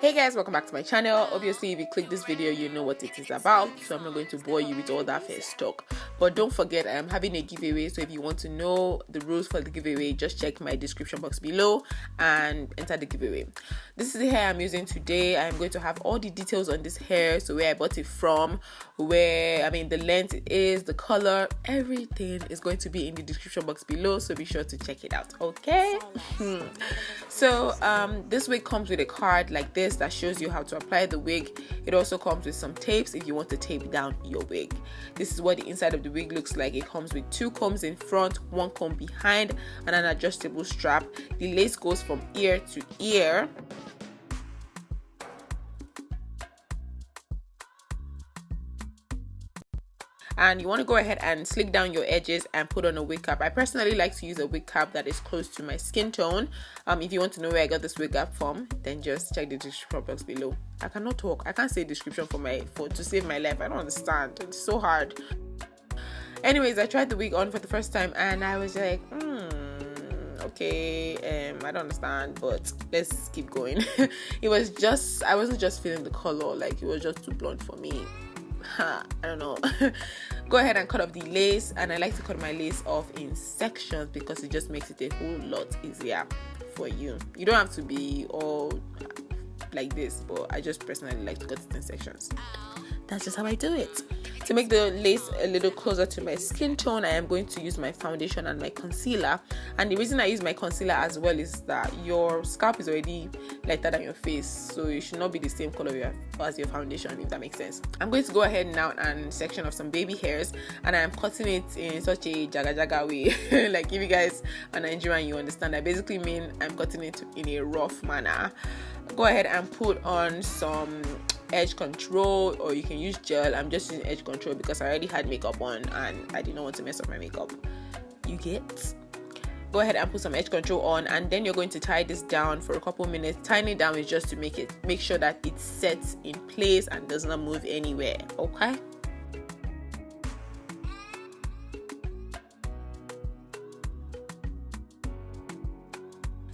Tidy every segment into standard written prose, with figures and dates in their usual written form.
Hey guys, welcome back to my channel. Obviously, if you click this video, you know what it is about, so I'm not going to bore you with all that first talk. But don't forget, I am having a giveaway, so if you want to know the rules for the giveaway, just check my description box below and enter the giveaway. This is the hair I'm using today. I'm going to have all the details on this hair, so where I bought it from, the length it is, the color, everything is going to be in the description box below, so be sure to check it out, okay? So this wig comes with a card like this that shows you how to apply the wig. It also comes with some tapes if you want to tape down your wig. This is what the inside of the wig looks like. It comes with 2 combs in front, 1 comb behind, and an adjustable strap. The lace goes from ear to ear. And you want to go ahead and slick down your edges and put on a wig cap. I personally like to use a wig cap that is close to my skin tone. If you want to know where I got this wig cap from, then just check the description box below. I cannot talk. I can't say description to save my life. I don't understand. It's so hard. Anyways, I tried the wig on for the first time and I was like, okay, I don't understand, but let's keep going. I wasn't just feeling the color, like it was just too blonde for me. I don't know. Go ahead and cut off the lace, and I like to cut my lace off in sections because it just makes it a whole lot easier for you. You don't have to be all like this, but I just personally like to cut it in sections. That's just how I do it. To make the lace a little closer to my skin tone, I am going to use my foundation and my concealer. And the reason I use my concealer as well is that your scalp is already lighter than your face, so it should not be the same color as your foundation, if that makes sense. I'm going to go ahead now and section of some baby hairs, and I am cutting it in such a jaga way. Like if you guys are Nigerian, you understand. I basically mean I'm cutting it in a rough manner. Go ahead and put on some edge control, or you can use gel. I'm just using edge control because I already had makeup on and I did not want to mess up my makeup. You get? Go ahead and put some edge control on, and then you're going to tie this down for a couple minutes. Tying it down is just to make sure that it sets in place and does not move anywhere, okay?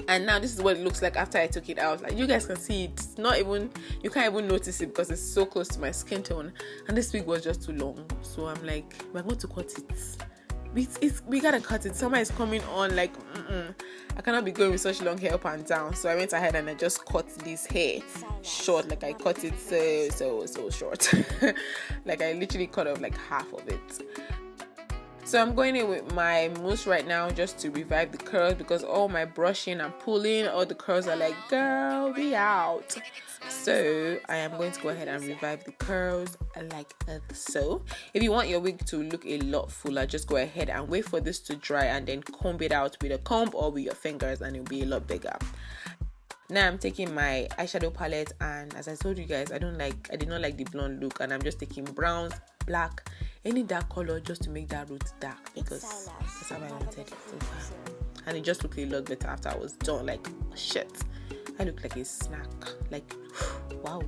And now this is what it looks like after I took it out. Like you guys can see, it's not even, you can't even notice it because it's so close to my skin tone. And this wig was just too long, so I'm like, we're going to cut it. We gotta cut it. Summer is coming on. Like I cannot be going with such long hair up and down. So I went ahead and I just cut this hair short. Like I cut it so short. Like I literally cut off like half of it. So I'm going in with my mousse right now just to revive the curls, because all my brushing and pulling, all the curls are like, girl, be out. So I am going to go ahead and revive the curls like so. If you want your wig to look a lot fuller, just go ahead and wait for this to dry and then comb it out with a comb or with your fingers, and it'll be a lot bigger. Now I'm taking my eyeshadow palette, and as I told you guys, I did not like the blonde look, and I'm just taking browns, black, any dark color just to make that root dark, because that's how I wanted it to be. And it just looked a lot better after I was done. Like shit, I look like a snack, like wow.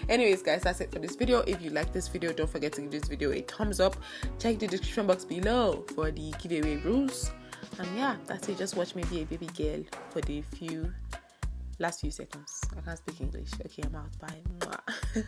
Anyways guys, that's it for this video. If you like this video, don't forget to give this video a thumbs up. Check the description box below for the giveaway rules. And yeah, that's it. Just watch me be a baby girl for the last few seconds. I can't speak English. Okay, I'm out. Bye.